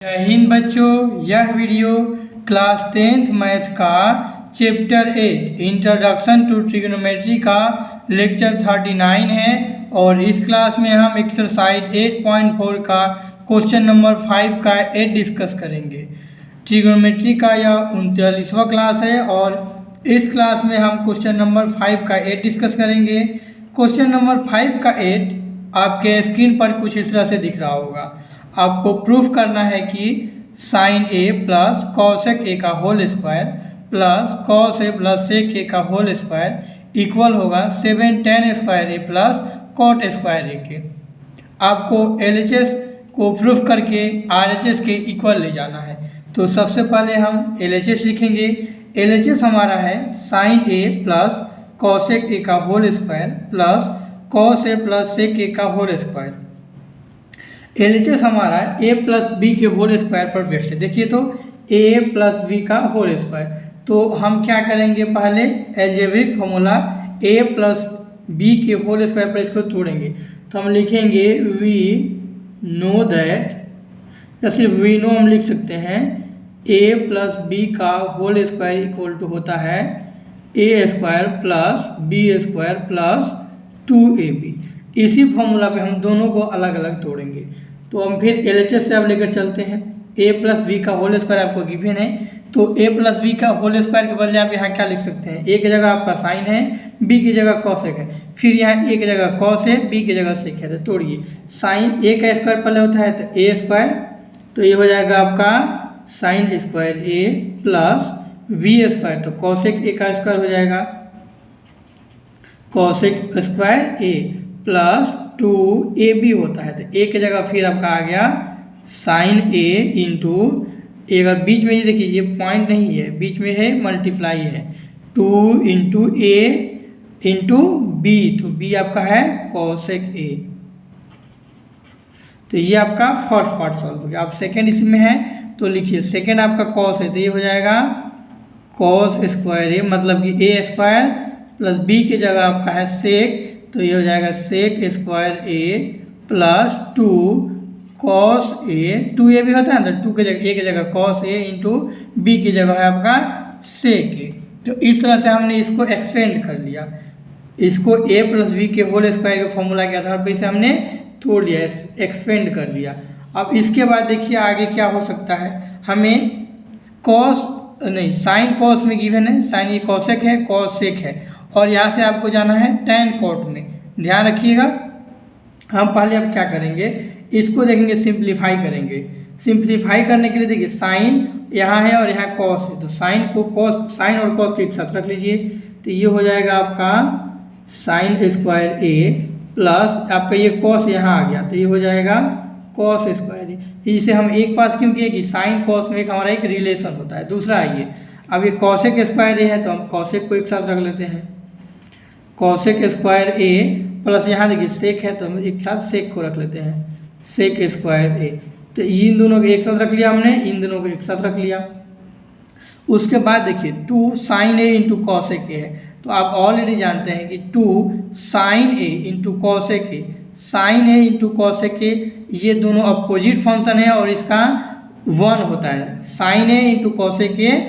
जय हिंद बच्चों, यह वीडियो क्लास 10th मैथ का चैप्टर 8 इंट्रोडक्शन टू ट्रिग्नोमेट्री का लेक्चर 39 है। और इस क्लास में हम एक्सरसाइज 8.4 का क्वेश्चन नंबर 5 का 8 डिस्कस करेंगे। ट्रिग्नोमेट्री का यह 39वां क्लास है और इस क्लास में हम क्वेश्चन नंबर 5 का 8 डिस्कस करेंगे। क्वेश्चन नंबर 5 का 8 आपके स्क्रीन पर कुछ इस तरह से दिख रहा होगा। आपको प्रूफ करना है कि sine A plus cosec A का whole square plus cos A plus sec A का होल स्क्वायर इक्वल होगा 7 tan square A plus cot square A के। आपको LHS को प्रूफ करके RHS के इक्वल ले जाना है। तो सबसे पहले हम LHS लिखेंगे। LHS हमारा है sine A plus cosec A का whole square plus cos A plus sec A का होल स्क्वायर। LHS हमारा a प्लस बी के होल स्क्वायर पर बेस्ड है। देखिए तो a प्लस बी का होल स्क्वायर, तो हम क्या करेंगे, पहले algebraic formula a plus B के होल स्क्वायर पर इसको तोड़ेंगे। तो हम लिखेंगे वी नो दैट, या सिर्फ वी नो हम लिख सकते हैं a प्लस बी का होल स्क्वायर इक्वल टू होता है a square plus B square plus 2ab। इसी फॉर्मूला पे हम दोनों को अलग अलग तोड़ेंगे। तो हम फिर LHS से अब लेकर चलते हैं। a प्लस बी का होल स्क्वायर आपको गिवन है, तो a प्लस बी का होल स्क्वायर के बदले आप यहाँ क्या लिख सकते हैं, a की जगह आपका साइन है, b की जगह कॉसेक है, फिर यहाँ a की जगह कॉस है, b की जगह सेक है। तो तोड़िए, साइन a का स्क्वायर पहले होता है तो a स्क्वायर, तो ये हो जाएगा आपका sine square a plus b square, तो कॉसेक a का स्क्वायर हो जाएगा cosec square a plus 2ab होता है। तो a की जगह फिर आपका आ गया साइन a इंटू, अगर बीच में ये देखिए ये पॉइंट नहीं है, बीच में है मल्टीप्लाई है, 2 इंटू a इंटू b, तो b आपका है कॉसेक a। तो ये आपका फर्स्ट पार्ट सॉल्व हो गया। अब सेकेंड इसमें है तो लिखिए, सेकेंड आपका कॉस है तो ये हो जाएगा कॉस स्क्वायर a, मतलब कि a स्क्वायर प्लस b की जगह आपका है सेक, तो ये हो जाएगा sec square a plus 2 cos a, 2a भी होता है ना, तो 2 की जगह a की जगह कॉस a इंटू b की जगह है आपका सेक a। तो इस तरह से हमने इसको एक्सपेंड कर लिया, इसको a प्लस बी के होल स्क्वायर के फॉर्मूला के आधार पर इसे हमने तोड़ लिया, एक्सपेंड कर दिया। अब इसके बाद देखिए आगे क्या हो सकता है, हमें कॉस नहीं साइन कॉस में गिवन है, साइन ये कॉसेक है कॉस सेक है, और यहाँ से आपको जाना है टैन कॉट में। ध्यान रखिएगा, हम पहले अब क्या करेंगे, इसको देखेंगे सिंप्लीफाई करेंगे। सिंप्लीफाई करने के लिए देखिए साइन यहाँ है और यहाँ कॉस है, तो साइन को कॉस, साइन और कॉस को एक साथ रख लीजिए, तो ये हो जाएगा आपका साइन स्क्वायर a प्लस आपका ये कॉस यहाँ आ गया, तो ये हो जाएगा कॉस स्क्वायर a। इसे हम एक पास क्यों किए कि साइन कॉस में एक हमारा एक रिलेशन होता है। दूसरा आइए, अब ये कॉसेक स्क्वायर a है तो हम कॉसेक को एक साथ रख लेते हैं, कॉसेक स्क्वायर a प्लस यहाँ देखिए सेक है तो हम एक साथ सेक को रख लेते हैं, सेक स्क्वायर a। तो इन दोनों को एक साथ रख लिया हमने, इन दोनों को एक साथ रख लिया। उसके बाद देखिए 2 sine a into cosec a है, तो आप ऑलरेडी जानते हैं कि 2 sine a into cosec a, sine a into cosec a, ये दोनों अपोजिट फंक्शन है और इसका 1 होता है। Sine a into cosec a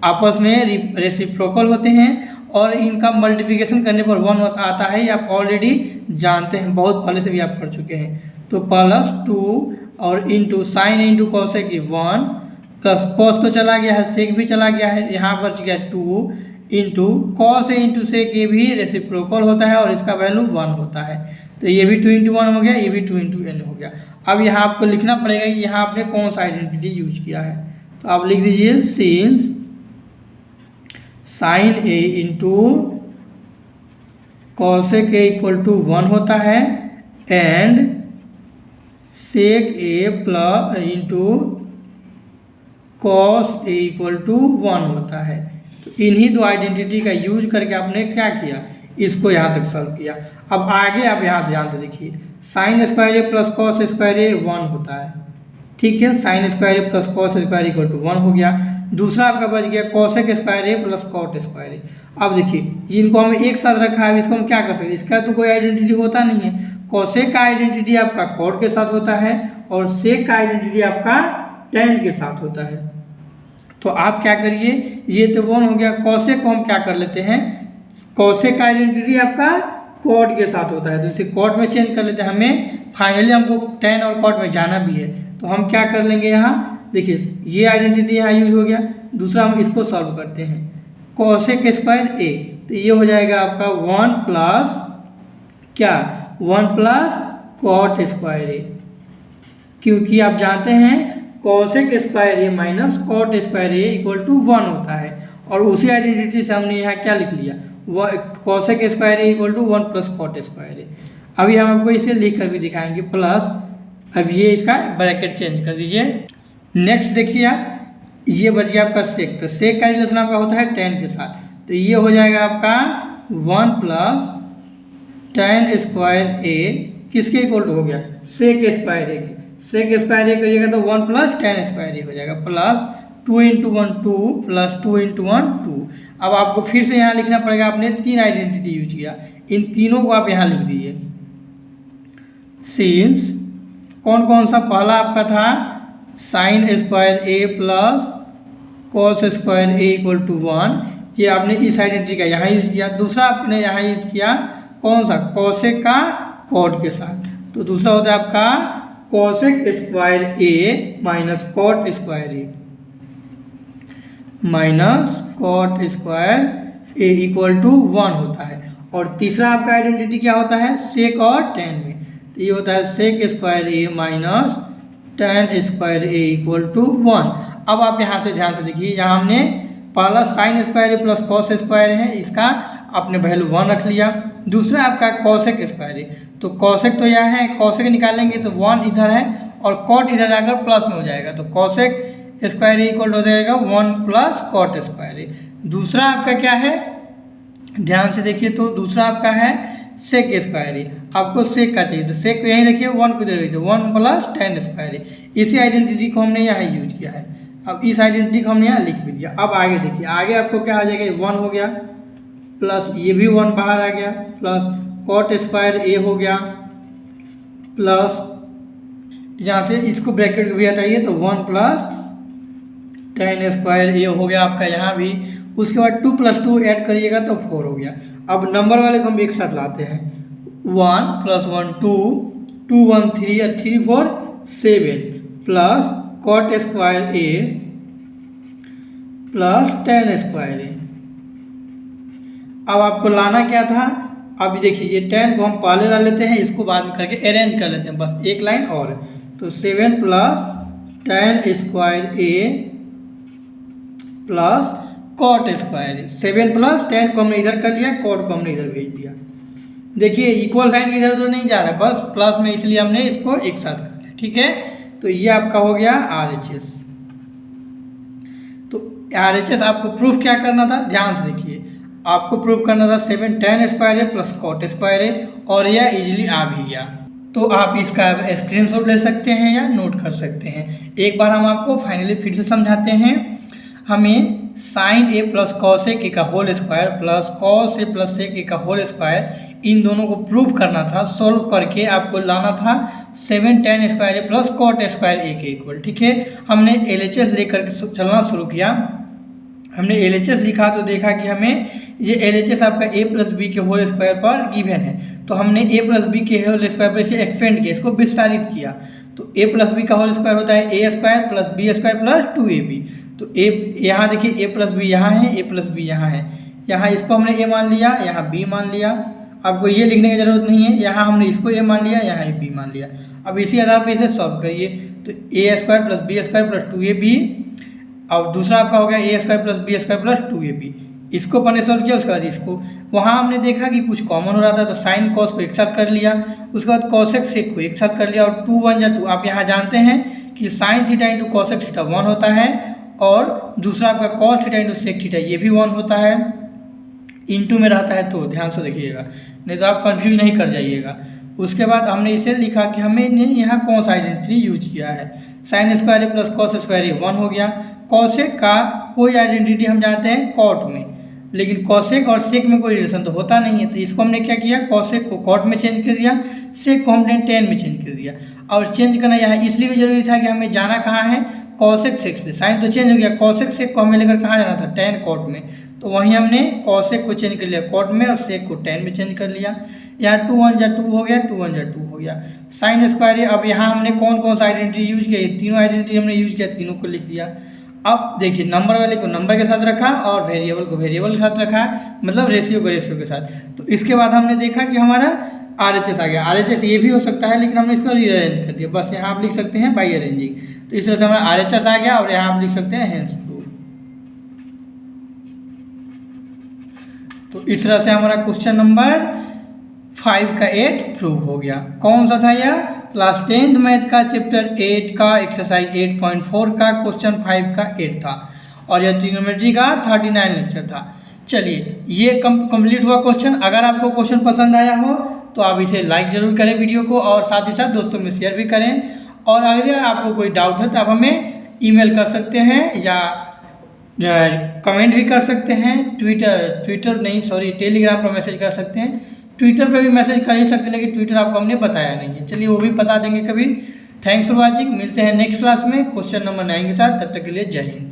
आपस में रेसिप्रोकल होते हैं और इनका मल्टीप्लिकेशन करने पर 1 आता है, ये आप ऑलरेडी जानते हैं, बहुत पहले से भी आप पढ़ चुके हैं। तो प्लस 2 और into sine into cosec 1 plus cos तो चला गया है, सेक भी चला गया है, यहाँ बच गया 2 इंटू कॉस ए इंटू सेक ए भी रेसिप्रोकल होता है और इसका वैल्यू 1 होता है। तो ये भी 2 इंटू 1 हो गया, ये भी 2 इंटू n हो गया। अब यहाँ आपको लिखना पड़ेगा कि यहाँ आपने कौन सा आइडेंटिटी यूज किया है, तो आप लिख दीजिए since sine a into cosec A equal to 1 होता है and sec A plus into cos A equal to 1 होता है। तो इन्हीं दो आइडेंटिटी का यूज करके आपने क्या किया, इसको यहाँ तक सॉल्व किया। अब आगे आप यहाँ से ध्यान से देखिए, sine square A plus cos square A 1 होता है, ठीक है, sine square A plus cos square equal to 1 हो गया। दूसरा आपका बच गया cosec square A plus cot square A. अब देखिए इनको हम एक साथ रखा है, इसको हम क्या कर सकते हैं, इसका तो कोई आइडेंटिटी होता नहीं है। कॉसेक का आइडेंटिटी आपका कॉट के साथ होता है और सेक का आइडेंटिटी आपका tan के साथ होता है। तो आप क्या करिए, ये तो 1 हो गया, कॉसेक को हम क्या कर लेते हैं, कॉसेक का आइडेंटिटी आपका कॉट के साथ होता है, तो इसे कॉट में चेंज कर लेते हैं। हमें फाइनली हमको tan और कॉट में जाना भी है, तो हम क्या कर लेंगे, यहाँ देखिए ये आइडेंटिटी यहाँ यूज हो गया। दूसरा हम इसको सॉल्व करते हैं, कॉसेक स्क्वायर ए, तो ये हो जाएगा आपका 1 प्लस क्या, 1 प्लस कॉट स्क्वायर ए, क्योंकि आप जानते हैं cosec square A minus cot square A equal to 1 होता है। और उसी आइडेंटिटी से हमने यहाँ क्या लिख लिया, cosec square A equal to 1 plus cot square A. अभी हम आपको इसे लिख कर भी दिखाएंगे प्लस, अब ये इसका ब्रैकेट चेंज कर दीजिए। नेक्स्ट देखिए आप, ये बच गया आपका सेक, तो सेक का रिलेशन आपका होता है tan के साथ, तो ये हो जाएगा आपका 1 प्लस tan स्क्वायर ए किसके इक्वल टू हो गया, सेक स्क्वायर ए के, सेक स्क्वायर ए करिएगा तो 1 प्लस tan स्क्वायर ए हो जाएगा, प्लस 2 इंटू 1 2 प्लस 2 इंटू 1 2। अब आपको फिर से यहाँ लिखना पड़ेगा, आपने 3 आइडेंटिटी यूज किया, इन तीनों को आप यहाँ लिख दीजिए। सिंस कौन कौन सा, पहला आपका था sine square A plus cos square A equal to 1, ये आपने इस आइडेंटिटी का यहाँ यूज किया। दूसरा आपने यहाँ यूज किया कौन सा, कॉसेक का कॉट के साथ, तो दूसरा होता है आपका cosec square A minus cot square A, minus cot square A equal to 1 होता है। और तीसरा आपका आइडेंटिटी क्या होता है, सेक और tan में, तो ये होता है sec square A minus tan square A equal to 1। अब आप यहाँ से ध्यान से देखिए, यहाँ हमने पहला sign square A plus cos square है, इसका आपने वैल्यू 1 रख लिया। दूसरा आपका कॉसेक स्क्वायर ए, तो कॉसेक तो यहाँ है, कॉसेक निकालेंगे तो 1 इधर है और कॉट इधर जाकर प्लस में हो जाएगा, तो कॉसेक स्क्वायर ए इक्वल हो जाएगा 1 प्लस कॉट स्क्वायर ए। दूसरा आपका क्या है, ध्यान से देखिए, तो दूसरा आपका है सेक स्क्वायर ए, आपको सेक का चाहिए तो सेक को यहीं रखिए, 1 को इधर रखिए, 1 प्लस tan स्क्वायर ए। इसी आइडेंटिटी को हमने यहाँ यूज किया है, अब इस आइडेंटिटी को हमने यहाँ लिख भी दिया। अब आगे देखिए, आगे आपको क्या आ जाएगा, 1 हो गया प्लस ये भी 1 बाहर आ गया, प्लस कॉट स्क्वायर ए हो गया, प्लस यहाँ से इसको ब्रैकेट भी हटाइए तो 1 प्लस tan स्क्वायर ए हो गया आपका यहाँ भी। उसके बाद 2 प्लस 2 ऐड करिएगा तो 4 हो गया। अब नंबर वाले को हम एक साथ लाते हैं, 1 प्लस 1 2, 2 1 3 और 3 4 7 plus cot square A plus tan square A. अब आपको लाना क्या था, अब देखिए ये tan को हम पहले ला लेते हैं, इसको बाद में करके अरेंज कर लेते हैं, बस एक लाइन और, तो 7 plus tan square A plus cot square A. 7 plus tan को हमने इधर कर लिया, कॉट को हमने इधर भेज दिया। देखिए इक्वल साइन इधर उधर नहीं जा रहा है, बस प्लस में, इसलिए हमने इसको एक साथ कर लिया, ठीक है। तो ये आपका हो गया RHS। तो RHS आपको प्रूफ क्या करना था, ध्यान से देखिए, आपको प्रूफ करना था 7 tan square A plus cot square ए, और यह इजीली आ भी गया। तो आप इसका स्क्रीनशॉट ले सकते हैं या नोट कर सकते हैं। एक बार हम आपको फाइनली फिर से समझाते हैं। हमें sine A plus cosec A का whole square plus cos A plus sec A का होल स्क्वायर, इन दोनों को प्रूव करना था। सॉल्व करके आपको लाना था 7 tan square A plus cot square A के इक्वल, ठीक है। हमने LHS लेकर चलना शुरू किया, हमने LHS लिखा तो देखा कि हमें ये LHS आपका a प्लस बी के होल स्क्वायर पर गिवन है, तो हमने a प्लस बी के होल स्क्वायर पर इसे एक्सपेंड किया, इसको विस्तारित किया। तो a प्लस बी का होल स्क्वायर होता है a square plus B square plus 2ab। तो a यहाँ देखिए a प्लस बी यहाँ है, a प्लस बी यहाँ है, यहाँ इसको हमने a मान लिया, यहाँ b मान लिया। आपको ये लिखने की ज़रूरत नहीं है, यहाँ हमने इसको a मान लिया, यहाँ b मान लिया। अब इसी आधार पर इसे सॉल्व करिए, तो a square plus B square plus 2ab, और दूसरा आपका हो गया a square plus B square plus 2ab। इसको पहले सॉल्व किया, उसके बाद इसको, वहाँ हमने देखा कि कुछ कॉमन हो रहा था, तो साइन कॉस को एक साथ कर लिया, उसके बाद कॉसेक सेक को एक साथ कर लिया, और 2 1 या 2। आप यहाँ जानते हैं कि sine theta into cosec theta 1 होता है, और दूसरा आपका cos theta into sec theta ये भी 1 होता है, इंटू में रहता है, तो ध्यान से देखिएगा, नहीं तो आप कन्फ्यूज नहीं कर जाइएगा। उसके बाद हमने इसे लिखा कि हमने यहाँ कौन सा आइडेंटिटी यूज किया है, sine square A plus cos square A 1 हो गया। कॉसेक का कोई आइडेंटिटी हम जानते हैं कॉट में, लेकिन कॉसेक और सेक में कोई रिलेशन तो होता नहीं है, तो इसको हमने क्या किया, कॉसेक को कॉट में चेंज कर दिया, सेक को हमने tan में चेंज कर दिया। और चेंज करना यहाँ इसलिए भी जरूरी था कि हमें जाना कहाँ है, कॉसेक सेक से, साइन तो चेंज हो गया, कॉसेक सेक को हमें लेकर कहाँ जाना था, टेन कॉट में, तो वहीं हमने कॉसेक को चेंज कर लिया कॉट में और सेक को टेन में चेंज कर लिया। यहाँ 2 1 जा 2 हो गया, 2 1 जा 2 हो गया। साइन स्क्वायर है, अब यहाँ हमने कौन कौन सा आइडेंटिटी यूज किया, ये तीनों आइडेंटिटी हमने यूज किया, तीनों को लिख दिया। अब देखिए नंबर वाले को नंबर के साथ रखा और वेरिएबल को वेरिएबल के साथ रखा, मतलब रेशियो को रेशियो के साथ। तो इसके बाद हमने देखा कि हमारा RHS आ गया। RHS ये भी हो सकता है लेकिन हमने इसको रीअरेंज कर दिया, बस यहाँ आप लिख सकते हैं बाई अरेंजिंग। तो इस तरह से हमारा RHS आ गया और यहाँ आप लिख सकते हैं हेंस प्रूव। तो इस तरह से हमारा क्वेश्चन नंबर 5 का 8 प्रूव हो गया। कौन सा था यह, क्लास 10th मैथ का चैप्टर 8 का एक्सरसाइज 8.4 का क्वेश्चन 5 का 8 था और यह ट्रिग्नोमेट्री का 39 लेक्चर था। चलिए ये कंप्लीट हुआ क्वेश्चन। अगर आपको क्वेश्चन पसंद आया हो तो आप इसे लाइक ज़रूर करें वीडियो को और साथ ही साथ दोस्तों में शेयर भी करें। और अगर आपको कोई डाउट है तो आप हमें ईमेल कर सकते हैं या कमेंट भी कर सकते हैं, टेलीग्राम पर मैसेज कर सकते हैं। ट्विटर पे भी मैसेज कर ही सकते हैं लेकिन ट्विटर आपको हमने बताया नहीं है, चलिए वो भी बता देंगे कभी। थैंक्स फॉर वॉचिंग, मिलते हैं नेक्स्ट क्लास में क्वेश्चन नंबर 9 के साथ, तब तक के लिए जय हिंद।